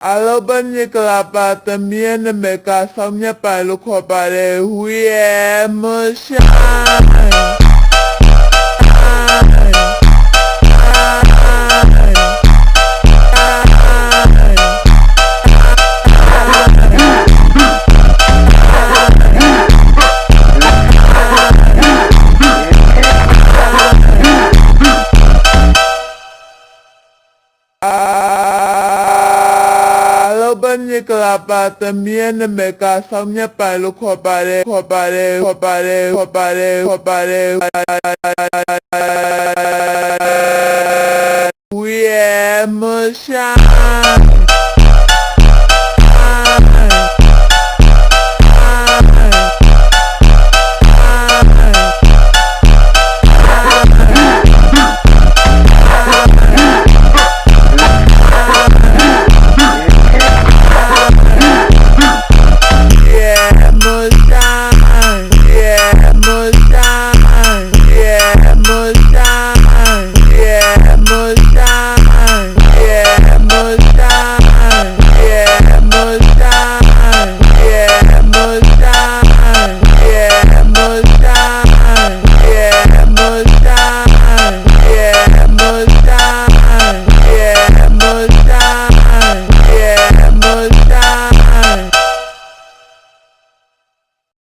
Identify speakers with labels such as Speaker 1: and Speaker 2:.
Speaker 1: Alobanya kelapa temien mereka somnya palu kopare huye moshai. Alobanya kelapa temien mereka somnya palu kopare huye moshai. Yeah,